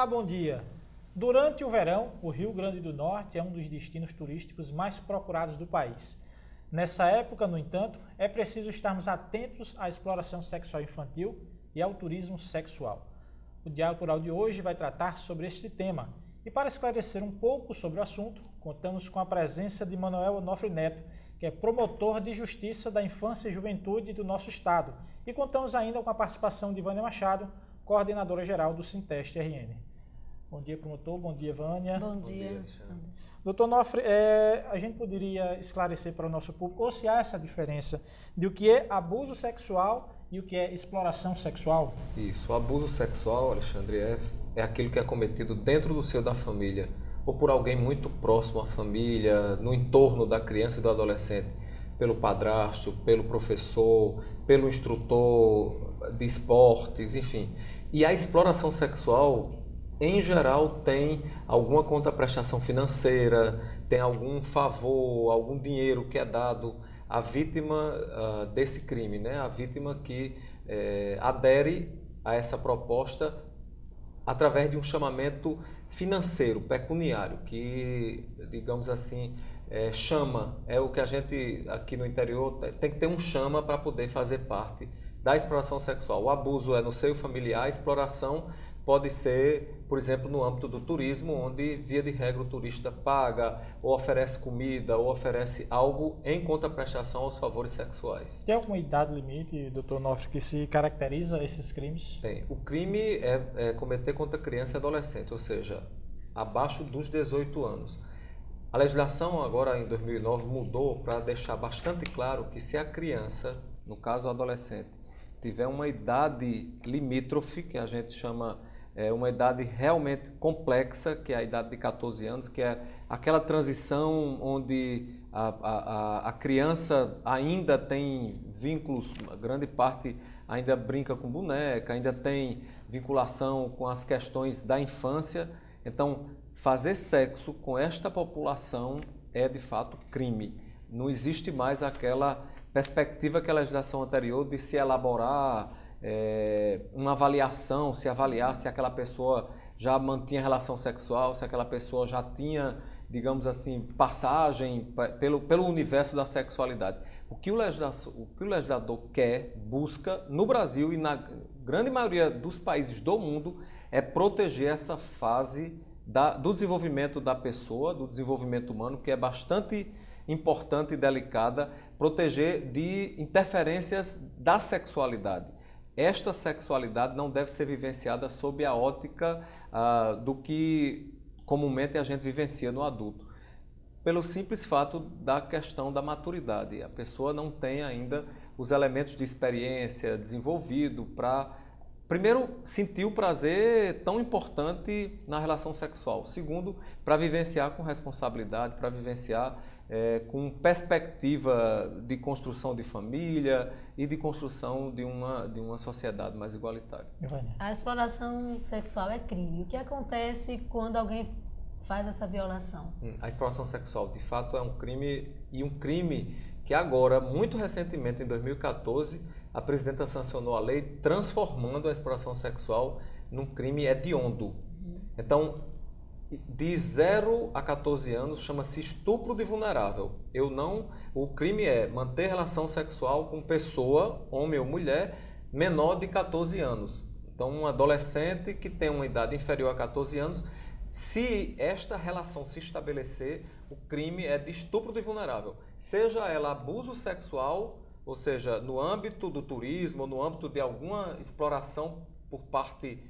Olá, bom dia. Durante o verão, o Rio Grande do Norte é um dos destinos turísticos mais procurados do país. Nessa época, no entanto, é preciso estarmos atentos à exploração sexual infantil e ao turismo sexual. O Diálogo Rural de hoje vai tratar sobre este tema. E para esclarecer um pouco sobre o assunto, contamos com a presença de Manoel Onofre Neto, que é promotor de Justiça da Infância e Juventude do nosso estado. E contamos ainda com a participação de Vânia Machado, coordenadora-geral do Sinteste-RN. Bom dia, promotor. Bom dia, Vânia. Bom dia. Doutor Onofre, a gente poderia esclarecer para o nosso público ou se há essa diferença de o que é abuso sexual e o que é exploração sexual? Isso, o abuso sexual, Alexandre, é aquilo que é cometido dentro do seio da família ou por alguém muito próximo à família, no entorno da criança e do adolescente, pelo padrasto, pelo professor, pelo instrutor de esportes, enfim. E a exploração sexual, em geral, tem alguma contraprestação financeira, tem algum favor, algum dinheiro que é dado à vítima desse crime, né? A vítima que adere a essa proposta através de um chamamento financeiro, pecuniário, que, digamos assim, é o que a gente aqui no interior tem que ter um chama para poder fazer parte da exploração sexual. O abuso é no seio familiar, a exploração pode ser, por exemplo, no âmbito do turismo, onde, via de regra, o turista paga, ou oferece comida, ou oferece algo em contraprestação aos favores sexuais. Tem alguma idade limite, doutor Onofre, que se caracteriza esses crimes? Tem. O crime é cometer contra criança e adolescente, ou seja, abaixo dos 18 anos. A legislação agora, em 2009, mudou para deixar bastante claro que se a criança, no caso o adolescente, tiver uma idade limítrofe, que a gente chama uma idade realmente complexa, que é a idade de 14 anos, que é aquela transição onde a criança ainda tem vínculos, grande parte ainda brinca com boneca, ainda tem vinculação com as questões da infância. Então, fazer sexo com esta população é de fato crime. Não existe mais aquela perspectiva que a legislação anterior de se elaborar uma avaliação, se avaliar se aquela pessoa já mantinha relação sexual, se aquela pessoa já tinha, digamos passagem pelo universo da sexualidade. O que o legislador quer, busca, no Brasil e na grande maioria dos países do mundo, é proteger essa fase do desenvolvimento da pessoa, do desenvolvimento humano, que é bastante importante e delicada, proteger de interferências da sexualidade. Esta sexualidade não deve ser vivenciada sob a ótica do que comumente a gente vivencia no adulto, pelo simples fato da questão da maturidade. A pessoa não tem ainda os elementos de experiência desenvolvido para, primeiro, sentir o prazer tão importante na relação sexual. Segundo, para vivenciar com responsabilidade, para vivenciar com perspectiva de construção de família e de construção de uma sociedade mais igualitária. A exploração sexual é crime. O que acontece quando alguém faz essa violação? A exploração sexual, de fato, é um crime, e um crime que agora, muito recentemente, em 2014, a presidenta sancionou a lei transformando a exploração sexual num crime hediondo. Então, de 0 a 14 anos chama-se estupro de vulnerável. O crime é manter relação sexual com pessoa, homem ou mulher, menor de 14 anos. Então, um adolescente que tem uma idade inferior a 14 anos, se esta relação se estabelecer, o crime é de estupro de vulnerável. Seja ela abuso sexual, ou seja, no âmbito do turismo, no âmbito de alguma exploração por parte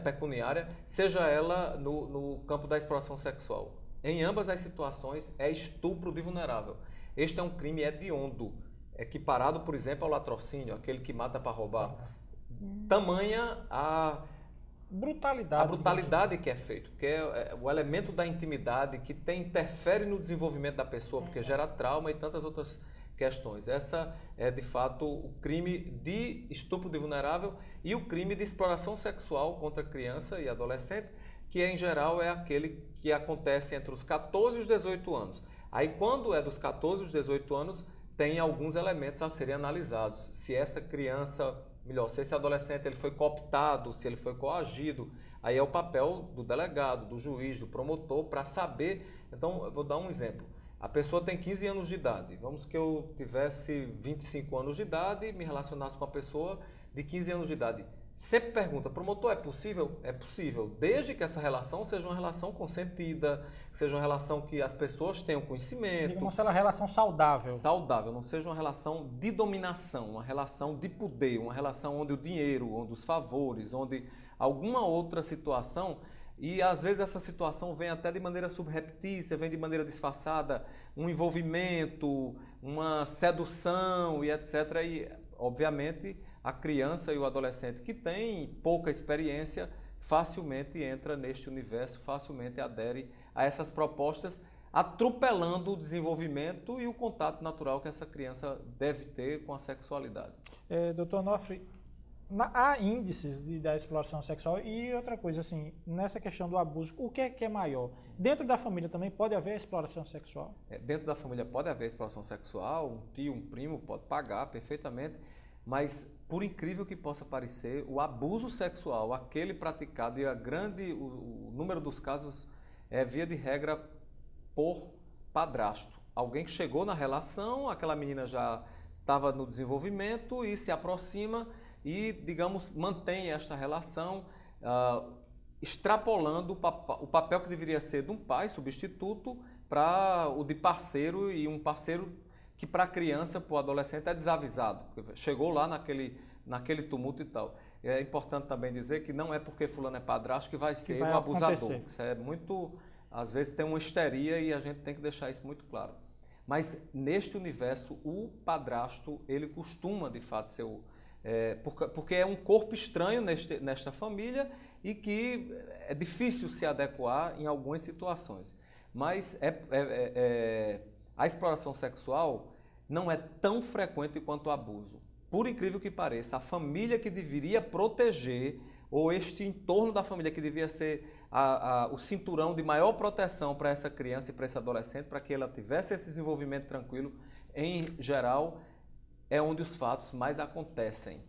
pecuniária, seja ela no campo da exploração sexual. Em ambas as situações é estupro de vulnerável. Este é um crime hediondo, equiparado, por exemplo, ao latrocínio, aquele que mata para roubar. Tamanha a brutalidade que é feito, que é o elemento da intimidade que interfere no desenvolvimento da pessoa, porque gera trauma e tantas outras questões. Essa é, de fato, o crime de estupro de vulnerável e o crime de exploração sexual contra criança e adolescente, que, em geral, é aquele que acontece entre os 14 e os 18 anos. Aí, quando é dos 14 e os 18 anos, tem alguns elementos a serem analisados. Se essa criança, melhor, se esse adolescente ele foi cooptado, se ele foi coagido Aí é o papel do delegado, do juiz, do promotor para saber. Então, eu vou dar um exemplo. A pessoa tem 15 anos de idade. Vamos que eu tivesse 25 anos de idade e me relacionasse com uma pessoa de 15 anos de idade. Sempre pergunta, promotor, é possível? É possível, desde que essa relação seja uma relação consentida, que seja uma relação que as pessoas tenham conhecimento. Digamos, uma relação saudável. Saudável, não seja uma relação de dominação, uma relação de poder, uma relação onde o dinheiro, onde os favores, onde alguma outra situação, e às vezes essa situação vem até de maneira subreptícia, vem de maneira disfarçada, um envolvimento, uma sedução e etc. E, obviamente, a criança e o adolescente que tem pouca experiência facilmente entra neste universo, facilmente adere a essas propostas, atropelando o desenvolvimento e o contato natural que essa criança deve ter com a sexualidade. Doutor Onofre, há índices da exploração sexual e outra coisa, assim, nessa questão do abuso, o que é maior? Dentro da família também pode haver exploração sexual? Dentro da família pode haver exploração sexual, um tio, um primo pode pagar perfeitamente, mas por incrível que possa parecer, o abuso sexual, aquele praticado e o número dos casos é via de regra por padrasto. Alguém que chegou na relação, aquela menina já estava no desenvolvimento e se aproxima e, digamos, mantém esta relação, extrapolando o papel que deveria ser de um pai substituto para o de parceiro, e um parceiro que para a criança, para o adolescente, é desavisado. Chegou lá naquele tumulto e tal. É importante também dizer que não é porque fulano é padrasto que vai ser um abusador. Isso é muito... Às vezes tem uma histeria e a gente tem que deixar isso muito claro. Mas neste universo, o padrasto, ele costuma de fato ser porque é um corpo estranho nesta família e que é difícil se adequar em algumas situações. Mas a exploração sexual não é tão frequente quanto o abuso. Por incrível que pareça, a família que deveria proteger, ou este entorno da família que devia ser o cinturão de maior proteção para essa criança e para esse adolescente, para que ela tivesse esse desenvolvimento tranquilo, em geral, é onde os fatos mais acontecem.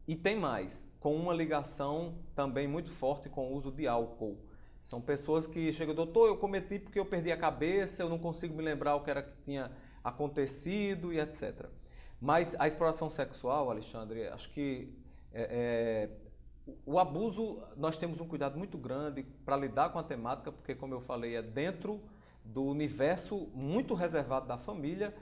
E tem mais, com uma ligação também muito forte com o uso de álcool. São pessoas que chegam, doutor, eu cometi porque eu perdi a cabeça, eu não consigo me lembrar o que era que tinha acontecido e etc. Mas a exploração sexual, Alexandre, acho que o abuso, nós temos um cuidado muito grande para lidar com a temática, porque, como eu falei, é dentro do universo muito reservado da família.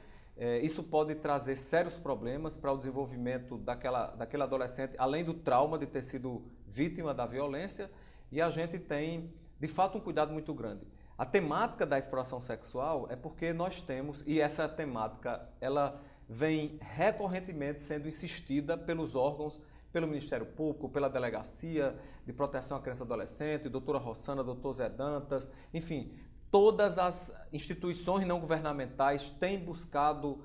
Isso pode trazer sérios problemas para o desenvolvimento daquele adolescente, além do trauma de ter sido vítima da violência, e a gente tem, de fato, um cuidado muito grande. A temática da exploração sexual é porque nós temos, e essa temática ela vem recorrentemente sendo insistida pelos órgãos, pelo Ministério Público, pela Delegacia de Proteção à Criança e Adolescente, doutora Rossana, doutor Zé Dantas, enfim, todas as instituições não governamentais têm buscado,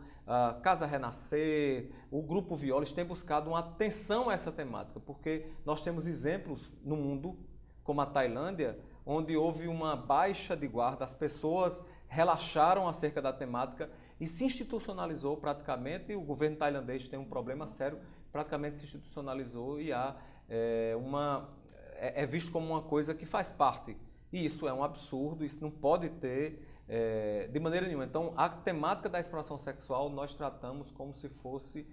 Casa Renascer, o Grupo Violes tem buscado uma atenção a essa temática, porque nós temos exemplos no mundo, como a Tailândia, onde houve uma baixa de guarda, as pessoas relaxaram acerca da temática e se institucionalizou praticamente, e o governo tailandês tem um problema sério, praticamente se institucionalizou e é visto como uma coisa que faz parte. E isso é um absurdo, isso não pode ter de maneira nenhuma. Então, a temática da exploração sexual nós tratamos como se fosse,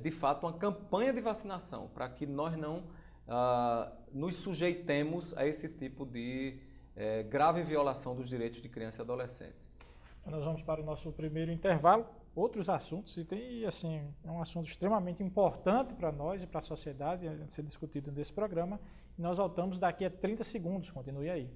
de fato, uma campanha de vacinação, para que nós não nos sujeitemos a esse tipo de grave violação dos direitos de criança e adolescente. Nós vamos para o nosso primeiro intervalo. Outros assuntos, e tem, assim, é um assunto extremamente importante para nós e para a sociedade, a ser discutido nesse programa. E nós voltamos daqui a 30 segundos. Continue aí.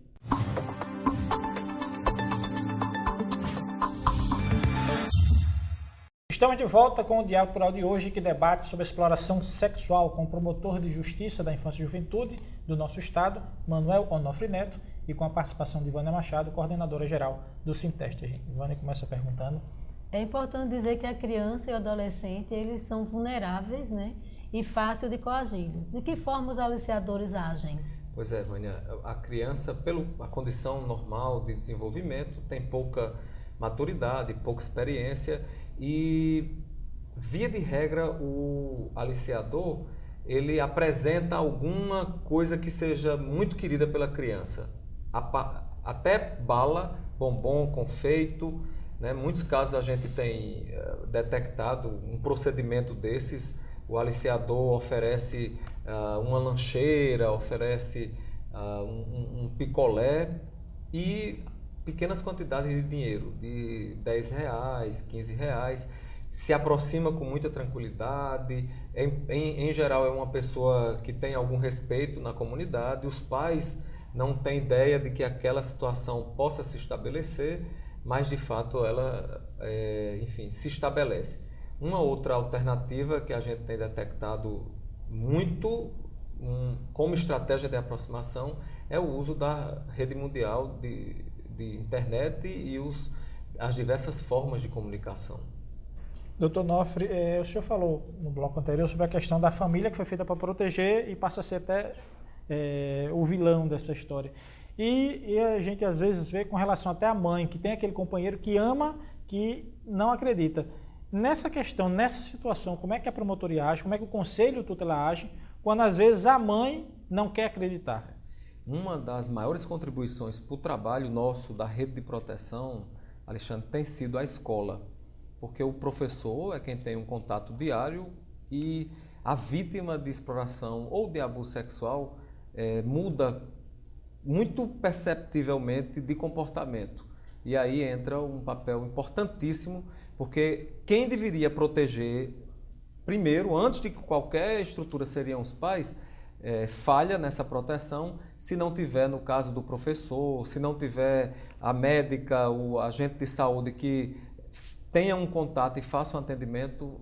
Estamos de volta com o Diálogo Plural de hoje, que debate sobre a exploração sexual com o promotor de Justiça da Infância e Juventude do nosso estado, Manuel Onofre Neto, e com a participação de Ivânia Machado, coordenadora-geral do Sinteste. Ivânia começa perguntando. É importante dizer que a criança e o adolescente, eles são vulneráveis, né? E fácil de coagi-los. De que forma os aliciadores agem? Pois é, Vânia, a criança, pela condição normal de desenvolvimento, tem pouca maturidade, pouca experiência e, via de regra, o aliciador, ele apresenta alguma coisa que seja muito querida pela criança. Até bala, bombom, confeito, né? Em muitos casos a gente tem detectado um procedimento desses. O aliciador oferece uma lancheira, oferece um picolé e pequenas quantidades de dinheiro, de R$10, R$15, se aproxima com muita tranquilidade. Em geral é uma pessoa que tem algum respeito na comunidade, os pais não têm ideia de que aquela situação possa se estabelecer, mas de fato ela, enfim, se estabelece. Uma outra alternativa que a gente tem detectado muito como estratégia de aproximação é o uso da rede mundial de internet e as diversas formas de comunicação. Doutor Nofre, o senhor falou no bloco anterior sobre a questão da família que foi feita para proteger e passa a ser até o vilão dessa história. E a gente às vezes vê com relação até à mãe, que tem aquele companheiro que ama, que não acredita. Nessa questão, nessa situação, como é que a promotoria age, como é que o conselho tutelar age, quando às vezes a mãe não quer acreditar? Uma das maiores contribuições para o trabalho nosso da rede de proteção, Alexandre, tem sido a escola. Porque o professor é quem tem um contato diário e a vítima de exploração ou de abuso sexual muda muito perceptivelmente de comportamento. E aí entra um papel importantíssimo, porque quem deveria proteger primeiro, antes de qualquer estrutura, seriam os pais. Falha nessa proteção se não tiver, no caso do professor, se não tiver a médica, o agente de saúde que tenha um contato e faça um atendimento,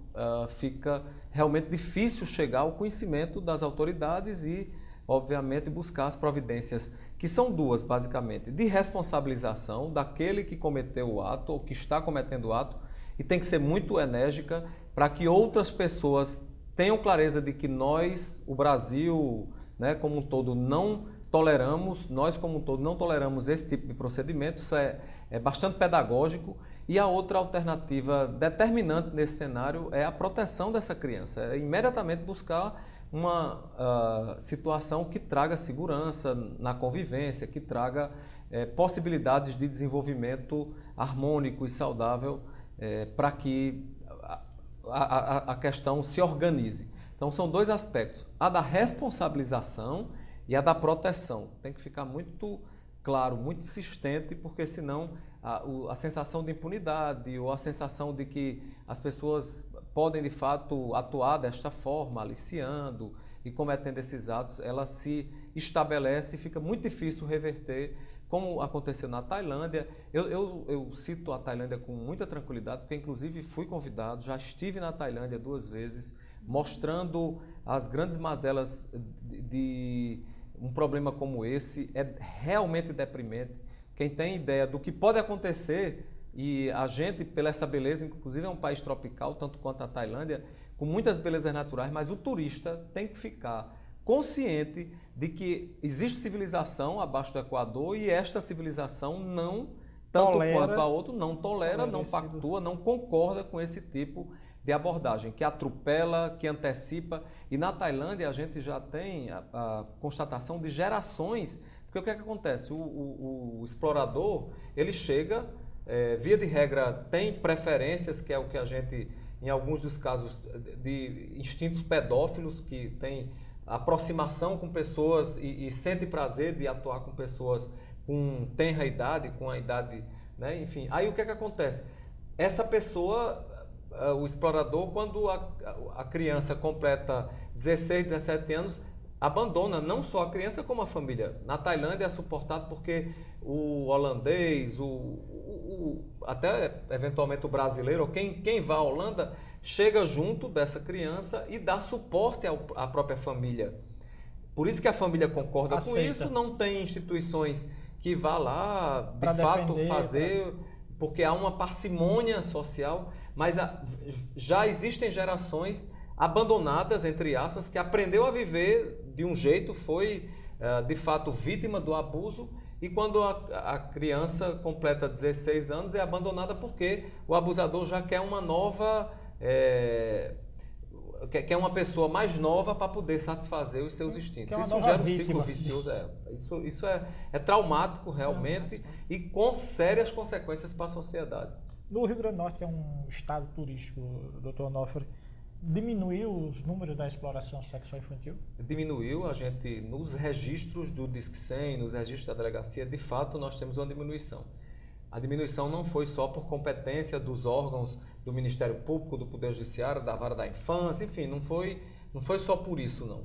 fica realmente difícil chegar ao conhecimento das autoridades e, obviamente, buscar as providências, que são duas, basicamente, de responsabilização daquele que cometeu o ato ou que está cometendo o ato, e tem que ser muito enérgica para que outras pessoas tenham clareza de que nós, o Brasil, né, como um todo, não toleramos, nós como um todo não toleramos esse tipo de procedimento. Isso é bastante pedagógico. E a outra alternativa determinante nesse cenário é a proteção dessa criança, é imediatamente buscar uma situação que traga segurança na convivência, que traga possibilidades de desenvolvimento harmônico e saudável para que a questão se organize. Então são dois aspectos, a da responsabilização e a da proteção. Tem que ficar muito claro, muito insistente, porque senão a sensação de impunidade ou a sensação de que as pessoas podem de fato atuar desta forma, aliciando e cometendo esses atos, ela se estabelece e fica muito difícil reverter, como aconteceu na Tailândia. Eu cito a Tailândia com muita tranquilidade, porque inclusive fui convidado, já estive na Tailândia 2 vezes, mostrando as grandes mazelas de um problema como esse. É realmente deprimente. Quem tem ideia do que pode acontecer, e a gente, pela essa beleza, inclusive é um país tropical, tanto quanto a Tailândia, com muitas belezas naturais, mas o turista tem que ficar consciente de que existe civilização abaixo do Equador e esta civilização não, tanto quanto a outra, não tolera, não pactua, não concorda com esse tipo de abordagem, que atropela, que antecipa. E na Tailândia a gente já tem a constatação de gerações, porque o que é que acontece? O explorador, ele chega, via de regra, tem preferências, que é o que a gente, em alguns dos casos, de instintos pedófilos, que tem aproximação com pessoas e sente prazer de atuar com pessoas com tenra idade, com a idade, né? Enfim. Aí o que é que acontece? Essa pessoa, o explorador, quando a criança completa 16, 17 anos, abandona não só a criança como a família. Na Tailândia é suportado porque o holandês, até eventualmente o brasileiro, ou quem vai à Holanda, chega junto dessa criança e dá suporte à própria família. Por isso que a família concorda com isso, não tem instituições que vá lá, de fato, fazer, porque há uma parcimônia social, mas já existem gerações abandonadas, entre aspas, que aprendeu a viver de um jeito, foi de fato vítima do abuso, e quando a criança completa 16 anos é abandonada porque o abusador já quer uma nova quer uma pessoa mais nova para poder satisfazer os seus instintos. Isso gera um ciclo vicioso. Isso é traumático realmente e com sérias consequências para a sociedade. No Rio Grande do Norte, que é um estado turístico, doutor Onofre, diminuiu os números da exploração sexual infantil? Diminuiu, a gente, nos registros do Disque 100, nos registros da delegacia, de fato nós temos uma diminuição. A diminuição não foi só por competência dos órgãos do Ministério Público, do Poder Judiciário, da Vara da Infância, enfim, não foi só por isso, não.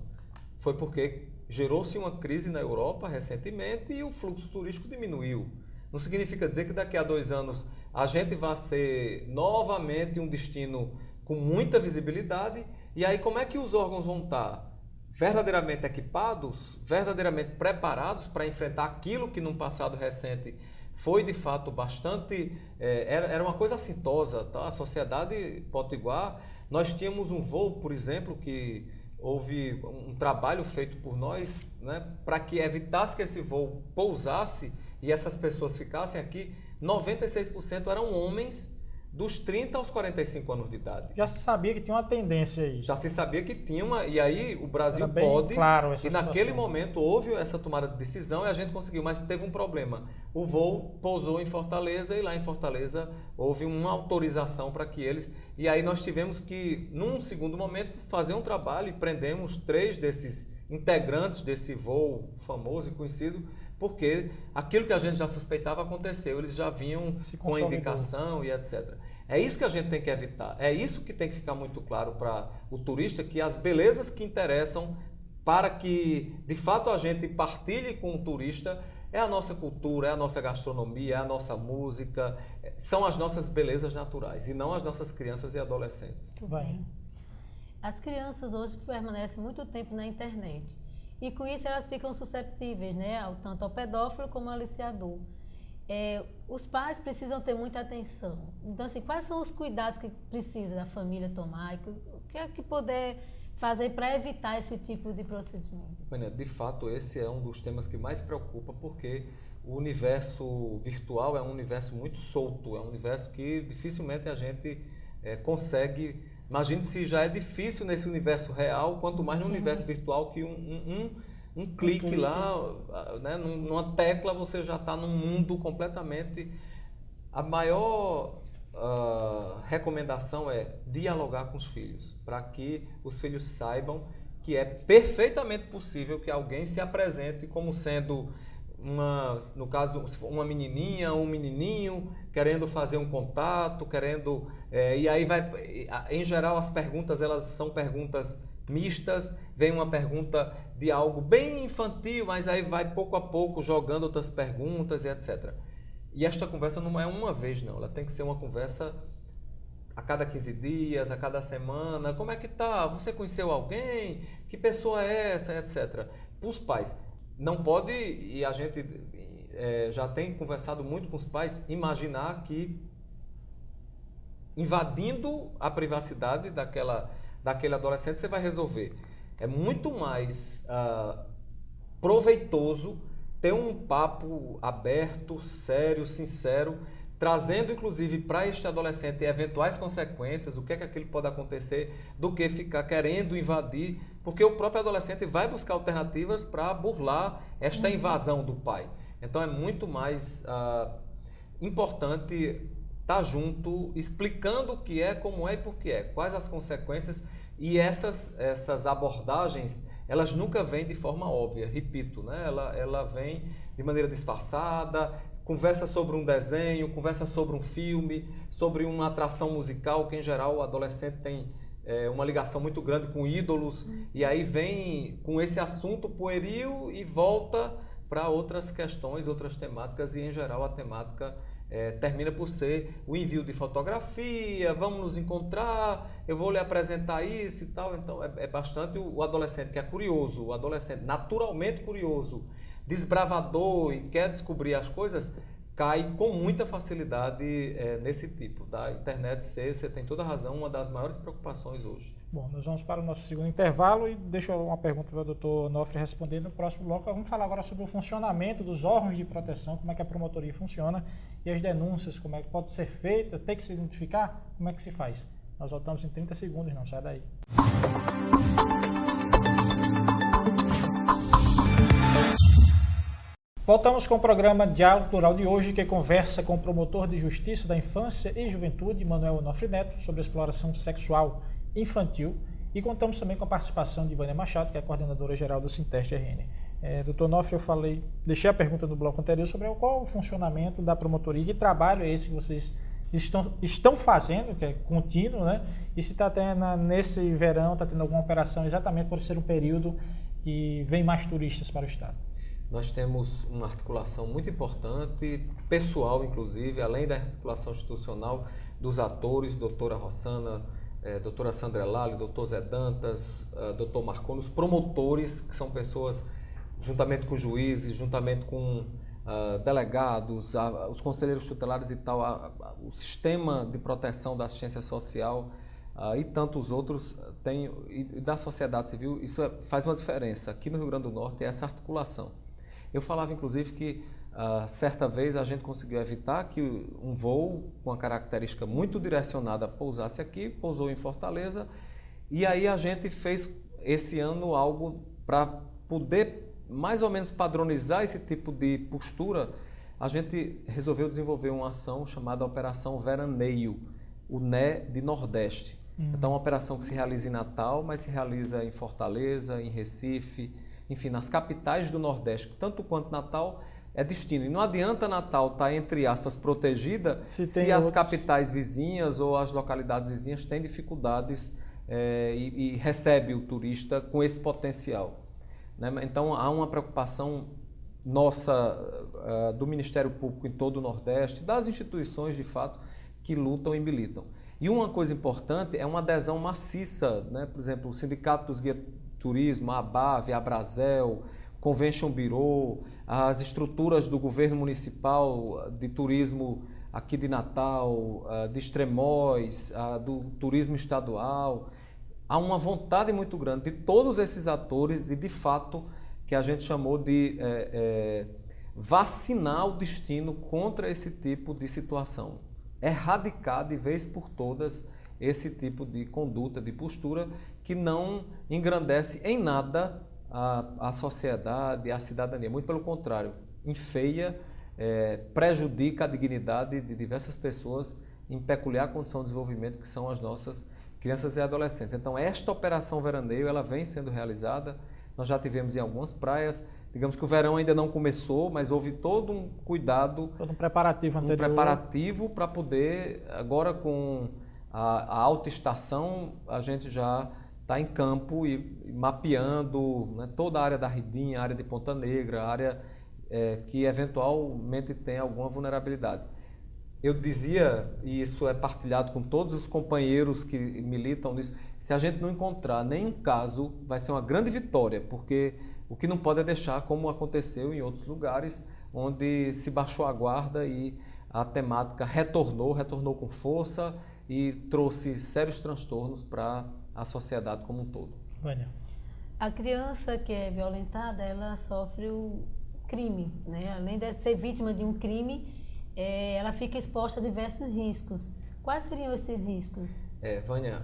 Foi porque gerou-se uma crise na Europa recentemente e o fluxo turístico diminuiu. Não significa dizer que daqui a 2 anos a gente vai ser novamente um destino com muita visibilidade, e aí como é que os órgãos vão estar verdadeiramente equipados, verdadeiramente preparados para enfrentar aquilo que num passado recente foi de fato bastante, era uma coisa assintosa, tá? A sociedade potiguar, nós tínhamos um voo, por exemplo, que houve um trabalho feito por nós, né, para que evitasse que esse voo pousasse e essas pessoas ficassem aqui. 96% eram homens dos 30 aos 45 anos de idade. Já se sabia que tinha uma tendência aí. Já se sabia que tinha uma... E aí o Brasil pode... Claro, essa e naquele momento houve essa tomada de decisão e a gente conseguiu, mas teve um problema. O voo pousou em Fortaleza e lá em Fortaleza houve uma autorização para que eles... E aí nós tivemos que, num segundo momento, fazer um trabalho e prendemos 3 desses integrantes desse voo famoso e conhecido, porque aquilo que a gente já suspeitava aconteceu, eles já vinham com a indicação e etc. É isso que a gente tem que evitar, é isso que tem que ficar muito claro para o turista, que as belezas que interessam para que de fato a gente partilhe com o turista é a nossa cultura, é a nossa gastronomia, é a nossa música, são as nossas belezas naturais e não as nossas crianças e adolescentes. Muito bem. As crianças hoje permanecem muito tempo na internet. E com isso elas ficam susceptíveis, né, tanto ao pedófilo como ao aliciador. Os pais precisam ter muita atenção. Então, assim, quais são os cuidados que precisa da família tomar? O que é que poder fazer para evitar esse tipo de procedimento? De fato, esse é um dos temas que mais preocupa, porque o universo virtual é um universo muito solto, é um universo que dificilmente a gente consegue... Imagine se já é difícil nesse universo real, quanto mais no universo virtual, que um clique lá, né, numa tecla, você já está num mundo completamente... A maior recomendação é dialogar com os filhos, para que os filhos saibam que é perfeitamente possível que alguém se apresente como sendo... no caso, uma menininha, um menininho, querendo fazer um contato, querendo... e aí em geral as perguntas, elas são perguntas mistas, vem uma pergunta de algo bem infantil, mas aí vai pouco a pouco jogando outras perguntas e etc. E esta conversa não é uma vez, não, ela tem que ser uma conversa a cada 15 dias, a cada semana. Como é que tá? Você conheceu alguém? Que pessoa é essa? Etc. Para os pais. Não pode, e a gente já tem conversado muito com os pais, imaginar que invadindo a privacidade daquele adolescente você vai resolver. É muito mais proveitoso ter um papo aberto, sério, sincero, trazendo inclusive para este adolescente eventuais consequências, o que é que aquilo pode acontecer, do que ficar querendo invadir, porque o próprio adolescente vai buscar alternativas para burlar esta invasão do pai. Então é muito mais importante estar junto, explicando o que é, como é e por que é, quais as consequências, e essas abordagens, elas nunca vêm de forma óbvia, repito, né? Ela vem de maneira disfarçada, conversa sobre um desenho, conversa sobre um filme, sobre uma atração musical, que em geral o adolescente tem uma ligação muito grande com ídolos, e aí vem com esse assunto pueril e volta para outras questões, outras temáticas, e em geral a temática termina por ser o envio de fotografia, vamos nos encontrar, eu vou lhe apresentar isso e tal. Então é bastante o adolescente que é curioso, o adolescente naturalmente curioso, desbravador e quer descobrir as coisas, cai com muita facilidade nesse tipo. Da internet ser, você tem toda a razão, uma das maiores preocupações hoje. Bom, nós vamos para o nosso segundo intervalo e deixo uma pergunta para o doutor Onofre responder no próximo bloco. Vamos falar agora sobre o funcionamento dos órgãos de proteção, como é que a promotoria funciona e as denúncias, como é que pode ser feita, tem que se identificar, como é que se faz. Nós voltamos em 30 segundos, não sai daí. Voltamos com o programa Diálogo Plural de hoje, que conversa com o promotor de Justiça da Infância e Juventude, Manuel Onofre Neto, sobre exploração sexual infantil. E contamos também com a participação de Vânia Machado, que é a coordenadora geral do Sinteste-RN. Doutor Onofre, deixei a pergunta no bloco anterior sobre qual o funcionamento da promotoria, que trabalho é esse que vocês estão fazendo, que é contínuo, né? E se está tendo, nesse verão, está tendo alguma operação exatamente por ser um período que vem mais turistas para o estado. Nós temos uma articulação muito importante, pessoal inclusive, além da articulação institucional dos atores, doutora Rossana, doutora Sandra Lali, doutor Zé Dantas, doutor Marconi, os promotores, que são pessoas, juntamente com juízes, juntamente com delegados, os conselheiros tutelares e tal, o sistema de proteção da assistência social e tantos outros, e da sociedade civil, isso faz uma diferença. Aqui no Rio Grande do Norte é essa articulação. Eu falava, inclusive, que certa vez a gente conseguiu evitar que um voo com uma característica muito direcionada pousasse aqui, pousou em Fortaleza, e aí a gente fez esse ano algo para poder mais ou menos padronizar esse tipo de postura. A gente resolveu desenvolver uma ação chamada Operação Veraneio, o NE de Nordeste. Então, é uma operação que se realiza em Natal, mas se realiza em Fortaleza, em Recife, enfim, nas capitais do Nordeste, tanto quanto Natal é destino. E não adianta Natal estar, entre aspas, protegida se as capitais vizinhas ou as localidades vizinhas têm dificuldades e recebe o turista com esse potencial. Né? Então, há uma preocupação nossa, do Ministério Público em todo o Nordeste, das instituições, de fato, que lutam e militam. E uma coisa importante é uma adesão maciça, né? Por exemplo, o Sindicato dos Guias Turismo, a ABAV, a Brasel, Convention Bureau, as estruturas do governo municipal de turismo aqui de Natal, de Extremóis, do turismo estadual. Há uma vontade muito grande de todos esses atores de fato, que a gente chamou de vacinar o destino contra esse tipo de situação. Erradicar de vez por todas esse tipo de conduta, de postura, que não engrandece em nada a sociedade, a cidadania. Muito pelo contrário, enfeia, prejudica a dignidade de diversas pessoas em peculiar condição de desenvolvimento, que são as nossas crianças e adolescentes. Então, esta Operação Veraneio, ela vem sendo realizada. Nós já tivemos em algumas praias. Digamos que o verão ainda não começou, mas houve todo um cuidado, todo um preparativo anterior. Um preparativo para poder, agora com a alta estação, a gente já está em campo e mapeando, né, toda a área da Ridinha, a área de Ponta Negra, a área que eventualmente tem alguma vulnerabilidade. Eu dizia, e isso é partilhado com todos os companheiros que militam nisso, se a gente não encontrar nenhum caso, vai ser uma grande vitória, porque o que não pode é deixar como aconteceu em outros lugares, onde se baixou a guarda e a temática retornou com força e trouxe sérios transtornos para a sociedade como um todo. Vânia. A criança que é violentada, ela sofre o crime, né? Além de ser vítima de um crime, ela fica exposta a diversos riscos. Quais seriam esses riscos? Vânia,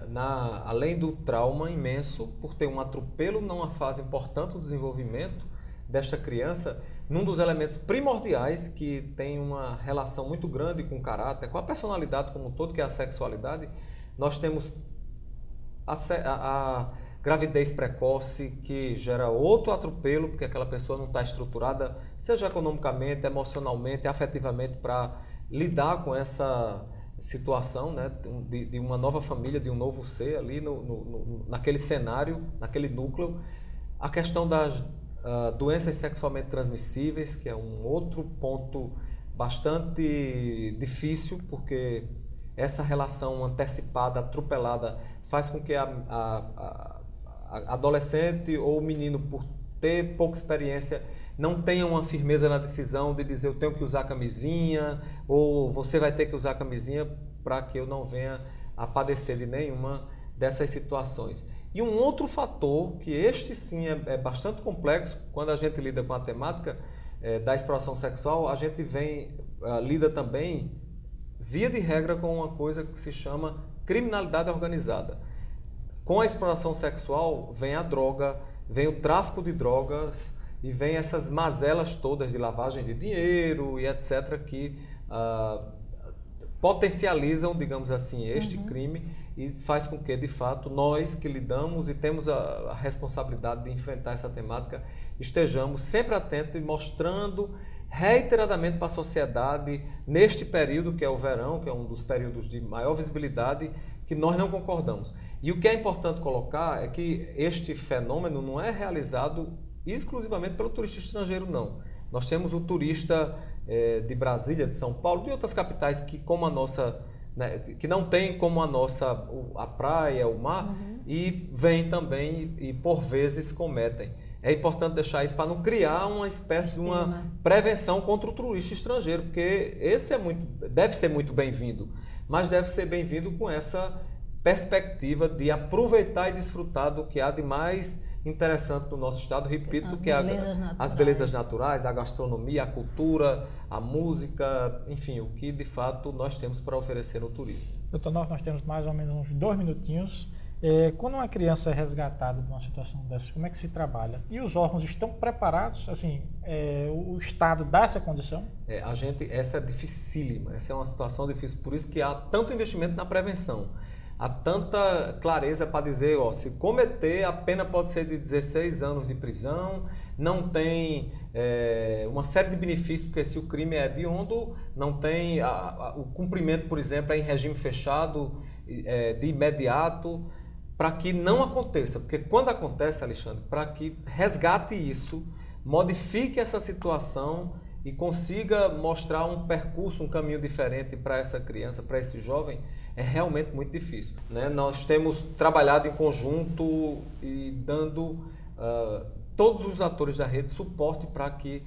além do trauma imenso por ter um atropelo numa fase importante do desenvolvimento desta criança, num dos elementos primordiais que tem uma relação muito grande com o caráter, com a personalidade como um todo, que é a sexualidade, nós temos a gravidez precoce, que gera outro atropelo, porque aquela pessoa não está estruturada, seja economicamente, emocionalmente, afetivamente, para lidar com essa situação, né, de uma nova família, de um novo ser ali naquele cenário, naquele núcleo. A questão das doenças sexualmente transmissíveis, que é um outro ponto bastante difícil, porque essa relação antecipada, atropelada, faz com que a adolescente ou o menino, por ter pouca experiência, não tenha uma firmeza na decisão de dizer eu tenho que usar camisinha ou você vai ter que usar camisinha, para que eu não venha a padecer de nenhuma dessas situações. E um outro fator, que este sim é bastante complexo, quando a gente lida com a temática da exploração sexual, a gente lida também, via de regra, com uma coisa que se chama criminalidade organizada. Com a exploração sexual vem a droga, vem o tráfico de drogas e vem essas mazelas todas de lavagem de dinheiro e etc. que potencializam, digamos assim, este crime e faz com que, de fato, nós que lidamos e temos a responsabilidade de enfrentar essa temática, estejamos sempre atentos e mostrando reiteradamente para a sociedade, neste período que é o verão, que é um dos períodos de maior visibilidade, que nós não concordamos. E o que é importante colocar é que este fenômeno não é realizado exclusivamente pelo turista estrangeiro, não. Nós temos o turista de Brasília, de São Paulo, de outras capitais que, como a nossa, né, que não tem como a nossa a praia, o mar, e vêm também e por vezes cometem. É importante deixar isso para não criar uma espécie de uma prevenção contra o turista estrangeiro, porque esse deve ser muito bem-vindo, mas deve ser bem-vindo com essa perspectiva de aproveitar e desfrutar do que há de mais interessante no nosso estado, repito, que é as belezas naturais, a gastronomia, a cultura, a música, enfim, o que de fato nós temos para oferecer no turismo. Doutor Norton, nós temos mais ou menos uns 2 minutinhos. Quando uma criança é resgatada de uma situação dessa, como é que se trabalha? E os órgãos estão preparados? Assim, o Estado dá essa condição? Essa é dificílima, essa é uma situação difícil, por isso que há tanto investimento na prevenção. Há tanta clareza para dizer, se cometer, a pena pode ser de 16 anos de prisão, não tem uma série de benefícios, porque se o crime é hediondo, não tem o cumprimento, por exemplo, é em regime fechado, de imediato, para que não aconteça. Porque quando acontece, Alexandre, para que resgate isso, modifique essa situação e consiga mostrar um percurso, um caminho diferente para essa criança, para esse jovem, é realmente muito difícil, né? Nós temos trabalhado em conjunto e dando todos os atores da rede suporte para que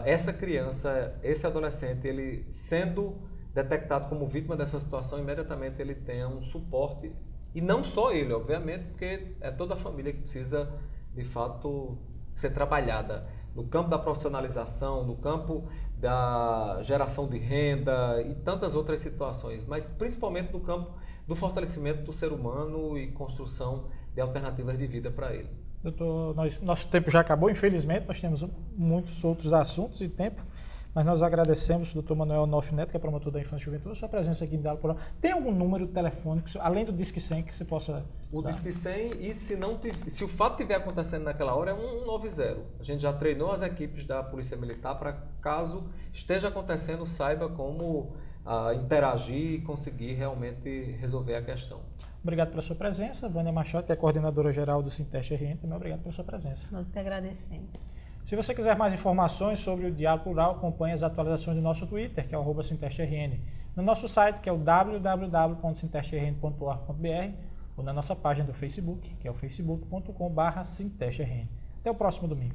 essa criança, esse adolescente, ele sendo detectado como vítima dessa situação, imediatamente ele tenha um suporte, e não só ele, obviamente, porque é toda a família que precisa, de fato, ser trabalhada no campo da profissionalização, no campo da geração de renda e tantas outras situações, mas principalmente no campo do fortalecimento do ser humano e construção de alternativas de vida para ele. Doutor, nosso tempo já acabou, infelizmente, nós temos muitos outros assuntos e tempo, mas nós agradecemos o Dr. Manuel Onofre Neto, que é promotor da Infância e Juventude, a sua presença aqui em Diálogo Plural. Tem algum número telefônico, além do Disque 100, que você possa... O Disque 100, e se o fato estiver acontecendo naquela hora, é 190. A gente já treinou as equipes da Polícia Militar para, caso esteja acontecendo, saiba como interagir e conseguir realmente resolver a questão. Obrigado pela sua presença. Vânia Machado, que é coordenadora-geral do Sinteste RN, também obrigado pela sua presença. Nós que agradecemos. Se você quiser mais informações sobre o Diálogo Plural, acompanhe as atualizações do nosso Twitter, que é o @SintesteRN, no nosso site, que é o www.sintesterrn.org.br, ou na nossa página do Facebook, que é o facebook.com/SintesteRN. Até o próximo domingo.